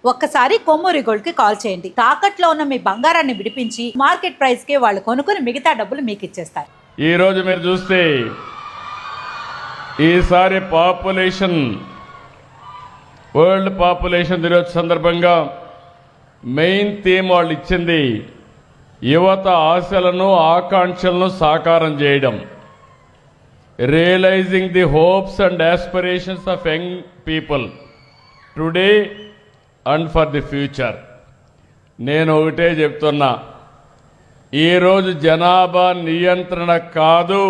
ఒక్కసారి కొమ్మూరి గోల్డ్ కి కాల్ చేయండి. తాకట్లో ఉన్న మీ బంగారాన్ని విడిపించి మార్కెట్ ప్రైస్ కి వాళ్ళు కొనుక్కుని మిగతా డబ్బులు మీకు ఇచ్చేస్తారు. ఈ రోజు మీరు చూస్తే ఈసారి వరల్డ్ పాపులేషన్ దినోత్సవ సందర్భంగా మెయిన్ థీమ్ వాళ్ళు ఇచ్చింది యువత ఆశలను ఆకాంక్షలను సాకారం చేయడం, realising the hopes and aspirations of young people today and for the future. నేను ఒకటే చెప్తున్నా, ఈరోజు జనాభా నియంత్రణ కాదు,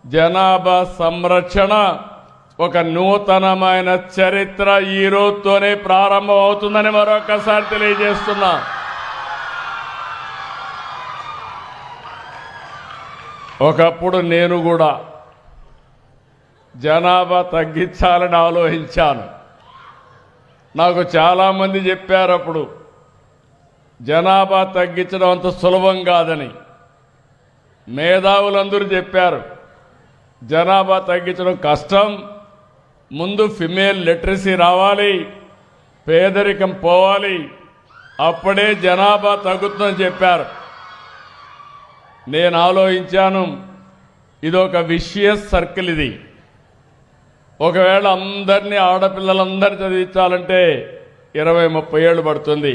జనాభా సంరక్షణ ఒక నూతనమైన చరిత్ర ఈ రోజుతోనే ప్రారంభం అవుతుందని మరొకసారి తెలియజేస్తున్నా. ఒకప్పుడు నేను కూడా జనాభా తగ్గించాలని ఆలోచించాను. నాకు చాలామంది చెప్పారు అప్పుడు జనాభా తగ్గించడం అంత సులభం కాదని. మేధావులందరూ చెప్పారు జనాభా తగ్గించడం కష్టం, ముందు ఫిమేల్ లిటరసీ రావాలి, పేదరికం పోవాలి, అప్పుడే జనాభా తగ్గుతుందని చెప్పారు. నేను ఆలోచించాను, ఇదొక విషియస్ సర్కిల్. ఇది ఒకవేళ అందరినీ ఆడపిల్లలందరినీ చదివించాలంటే 20-30 ఏళ్ళు పడుతుంది.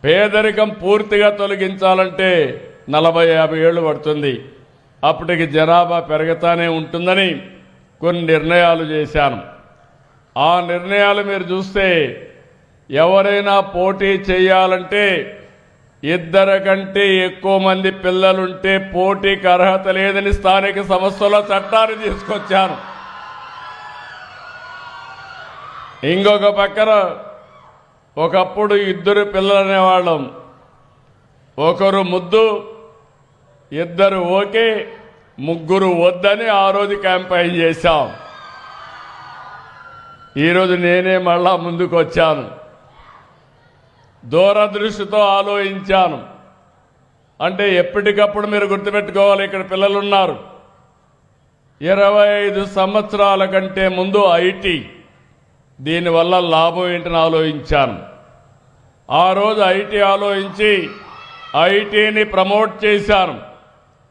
పేదరికం పూర్తిగా తొలగించాలంటే 40-50 ఏళ్ళు పడుతుంది. అప్పటికి జనాభా పెరుగుతానే ఉంటుందని కొన్ని నిర్ణయాలు చేశాను. ఆ నిర్ణయాలు మీరు చూస్తే ఎవరైనా పోటీ చేయాలంటే 2 కంటే ఎక్కువ మంది పిల్లలుంటే పోటీకి అర్హత లేదని స్థానిక సంస్థల చట్టాన్ని తీసుకొచ్చాను. ఇంకొక పక్కన ఒకప్పుడు 2 పిల్లలు అనేవాళ్ళం, ఒకరు ముద్దు, 2 ఓకే, 3 వద్దని ఆ రోజు క్యాంపెయిన్ చేశాం. ఈరోజు నేనే మళ్ళా ముందుకు వచ్చాను, దూరదృష్టితో ఆలోచించాను. అంటే ఎప్పటికప్పుడు మీరు గుర్తుపెట్టుకోవాలి, ఇక్కడ పిల్లలు ఉన్నారు. 25 సంవత్సరాల కంటే ముందు ఐటీ, దీనివల్ల లాభం ఏంటని ఆలోచించాను. ఆ రోజు ఐటీ ఆలోచించి ఐటీని ప్రమోట్ చేశాను.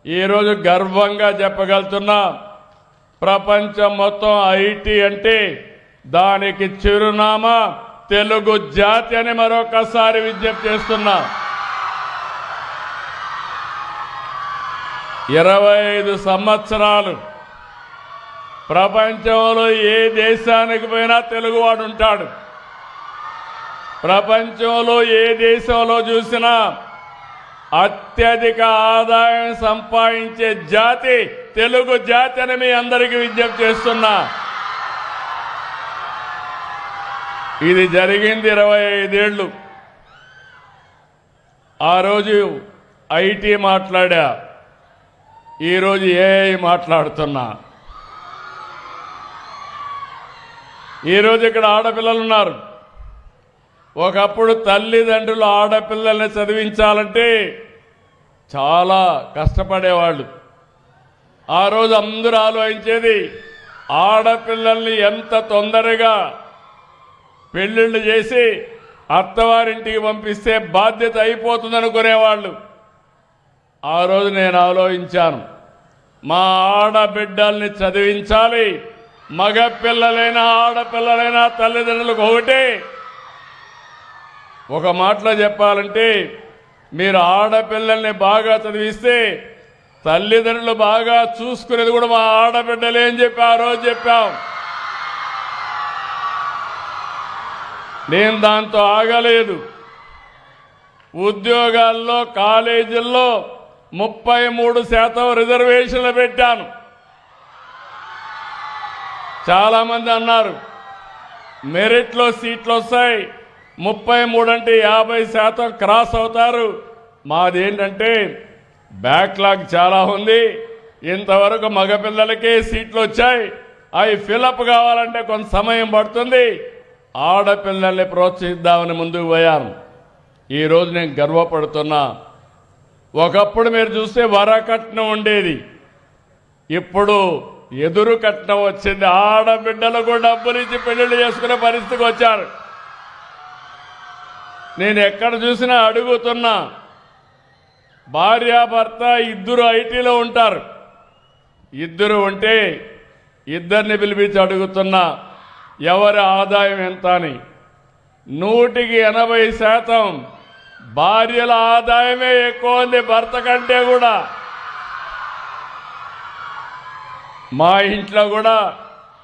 ఈరోజు గర్వంగా చెప్పగలుగుతున్నా, ప్రపంచం మొత్తం ఐటీ అంటే దానికి చిరునామా తెలుగు జాతి అని మరొకసారి విజ్ఞప్తి చేస్తున్నా. 25 సంవత్సరాలు ప్రపంచంలో ఏ దేశానికి పోయినా తెలుగువాడు ఉంటాడు. ప్రపంచంలో ఏ దేశంలో చూసినా అత్యధిక ఆదాయం సంపాదించే జాతి తెలుగు జాతి అని మీ అందరికీ విజ్ఞప్తి చేస్తున్నా. ఇది జరిగింది 25 ఏళ్ళు. ఆ రోజు ఐటీ మాట్లాడా, ఈరోజు ఏఐ మాట్లాడుతున్నా. ఈరోజు ఇక్కడ ఆడపిల్లలు ఉన్నారు. ఒకప్పుడు తల్లిదండ్రులు ఆడపిల్లల్ని చదివించాలంటే చాలా కష్టపడేవాళ్ళు. ఆ రోజు అందరూ ఆలోచించేది ఆడపిల్లల్ని ఎంత తొందరగా పెళ్ళిళ్ళు చేసి అత్తవారింటికి పంపిస్తే బాధ్యత అయిపోతుంది అనుకునేవాళ్ళు. ఆ రోజు నేను ఆలోచించాను, మా ఆడబిడ్డల్ని చదివించాలి. మగ పిల్లలైనా ఆడపిల్లలైనా తల్లిదండ్రులకు ఒకటే. ఒక మాటలో చెప్పాలంటే, మీరు ఆడపిల్లల్ని బాగా చదివిస్తే తల్లిదండ్రులు బాగా చూసుకునేది కూడా మా ఆడబిడ్డలే అని చెప్పి ఆ రోజు చెప్పాం. నేను దాంతో ఆగలేదు. ఉద్యోగాల్లో, కాలేజీల్లో 33% రిజర్వేషన్లు పెట్టాను. చాలామంది అన్నారు మెరిట్లో సీట్లు వస్తాయి, 33 అంటే 50% క్రాస్ అవుతారు. మాదేంటంటే బ్యాక్లాగ్ చాలా ఉంది. ఇంతవరకు మగపిల్లలకే సీట్లు వచ్చాయి, అవి ఫిలప్ కావాలంటే కొంత సమయం పడుతుంది. ఆడపిల్లల్ని ప్రోత్సహిద్దామని ముందుకు పోయాను. ఈరోజు నేను గర్వపడుతున్నా. ఒకప్పుడు మీరు చూస్తే వరకట్నం ఉండేది, ఇప్పుడు ఎదురు కట్నం వచ్చింది. ఆడబిడ్డలకు డబ్బులు ఇచ్చి పెళ్లిళ్ళు చేసుకునే పరిస్థితికి వచ్చారు. నేను ఎక్కడ చూసినా అడుగుతున్నా, భార్యాభర్త ఇద్దరు ఐటీలో ఉంటారు, ఇద్దరు ఉంటే ఇద్దరిని పిలిపించి అడుగుతున్నా ఎవరి ఆదాయం ఎంత అని. 180% భార్యల ఆదాయమే ఎక్కువ ఉంది భర్త కంటే కూడా. మా ఇంట్లో కూడా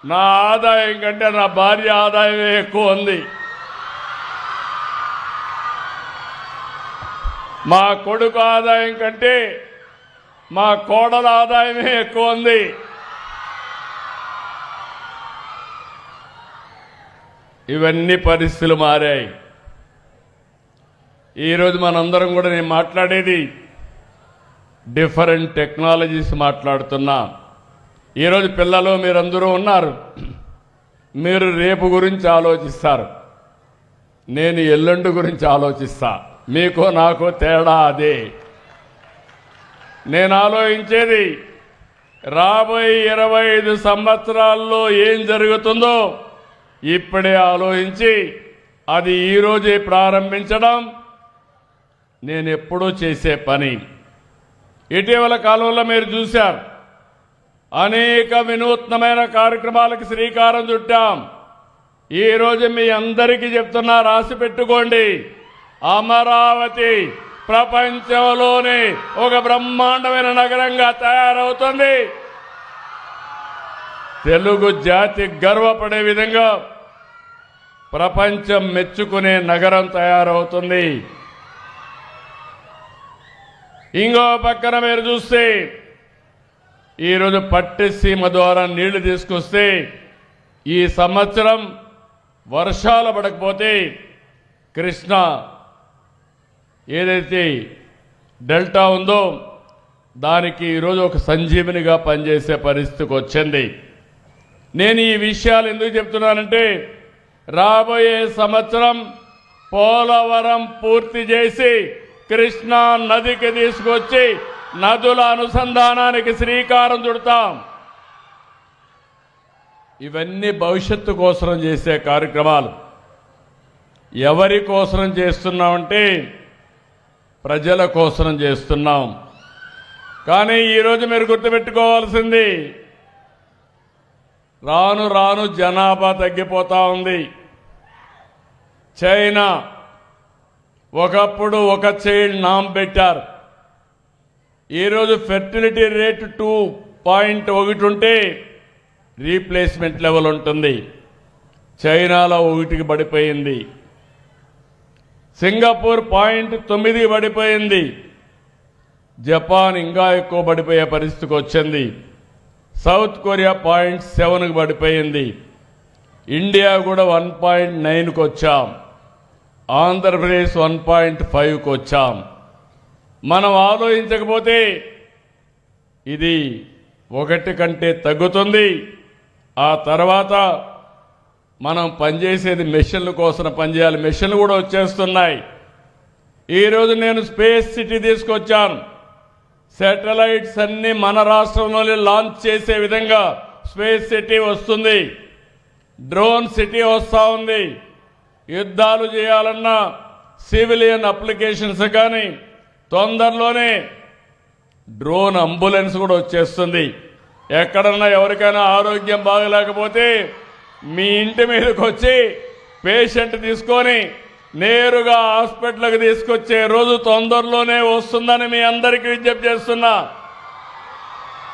నా ఆదాయం కంటే నా భార్య ఆదాయమే ఎక్కువ ఉంది. మా కొడుకు ఆదాయం కంటే మా కోడల ఆదాయమే ఎక్కువ ఉంది. ఇవన్నీ పరిస్థితులు మారాయి. ఈరోజు మనందరం కూడా నేను మాట్లాడేది డిఫరెంట్ టెక్నాలజీస్ మాట్లాడుతున్నా. ఈరోజు పిల్లలు మీరందరూ ఉన్నారు, మీరు రేపు గురించి ఆలోచిస్తారు, నేను ఎల్లుండి గురించి ఆలోచిస్తా. మీకో నాకో తేడా అదే. నేను ఆలోచించేది రాబోయే 25 సంవత్సరాల్లో ఏం జరుగుతుందో ఇప్పుడే ఆలోచించి అది ఈరోజే ప్రారంభించడం నేను ఎప్పుడూ చేసే పని. ఇటీవల కాలంలో మీరు చూశారు, అనేక వినూత్నమైన కార్యక్రమాలకు శ్రీకారం చుట్టాం. ఈరోజు మీ అందరికీ చెప్తున్నా, రాసి పెట్టుకోండి, అమరావతి ప్రపంచంలోనే ఒక బ్రహ్మాండమైన నగరంగా తయారవుతుంది. తెలుగు జాతి గర్వపడే విధంగా ప్రపంచం మెచ్చుకునే నగరం తయారవుతుంది. ఇంకో పక్కన మీరు చూస్తే ఈరోజు పట్టిసీమ ద్వారా నీళ్లు తీసుకొస్తే ఈ సంవత్సరం వర్షాలు పడకపోతే కృష్ణా ఏదైతే డెల్టా ఉందో దానికి ఈరోజు ఒక సంజీవనిగా పనిచేసే పరిస్థితికి వచ్చింది. నేను ఈ విషయాలు ఎందుకు చెప్తున్నానంటే రాబోయే సంవత్సరం పోలవరం పూర్తి చేసి కృష్ణా నదికి తీసుకొచ్చి నదుల అనుసంధానానికి శ్రీకారం చుడతాం. ఇవన్నీ భవిష్యత్తు కోసం చేసే కార్యక్రమాలు. ఎవరి కోసం చేస్తున్నామంటే ప్రజల కోసం చేస్తున్నాం. కానీ ఈరోజు మీరు గుర్తుపెట్టుకోవాల్సింది, రాను రాను జనాభా తగ్గిపోతా ఉంది. చైనా ఒకప్పుడు ఒక చైల్డ్ నామ్ పెట్టారు. ఈరోజు ఫెర్టిలిటీ రేట్ 2.1 ఉంటే రీప్లేస్మెంట్ లెవెల్ ఉంటుంది. చైనాలో 1కి పడిపోయింది. సింగపూర్ 0.9 పడిపోయింది. జపాన్ ఇంకా ఎక్కువ పడిపోయే పరిస్థితికి వచ్చింది. సౌత్ కొరియా 0.7కి పడిపోయింది. ఇండియా కూడా 1.9కి వచ్చాం. ఆంధ్రప్రదేశ్ 1.5కి వచ్చాం. మనం ఆలోచించకపోతే ఇది 1 కంటే తగ్గుతుంది. ఆ తర్వాత మనం పనిచేసేది మెషిన్ల కోసం పనిచేయాలి. మెషిన్లు కూడా వచ్చేస్తున్నాయి. ఈరోజు నేను స్పేస్ సిటీ తీసుకొచ్చాను. శాటిలైట్స్ అన్ని మన రాష్ట్రంలోనే లాంచ్ చేసే విధంగా స్పేస్ సిటీ వస్తుంది. డ్రోన్ సిటీ వస్తూ ఉంది. యుద్ధాలు చేయాలన్నా సివిలియన్ అప్లికేషన్స్ కానీ తొందరలోనే డ్రోన్ అంబులెన్స్ కూడా వచ్చేస్తుంది. ఎక్కడన్నా ఎవరికైనా ఆరోగ్యం బాగలేకపోతే మీ ఇంటి మీదకి వచ్చి పేషెంట్ తీసుకొని నేరుగా హాస్పిటల్కి తీసుకొచ్చే రోజు తొందరలోనే వస్తుందని మీ అందరికీ విజ్ఞప్తి చేస్తున్నా.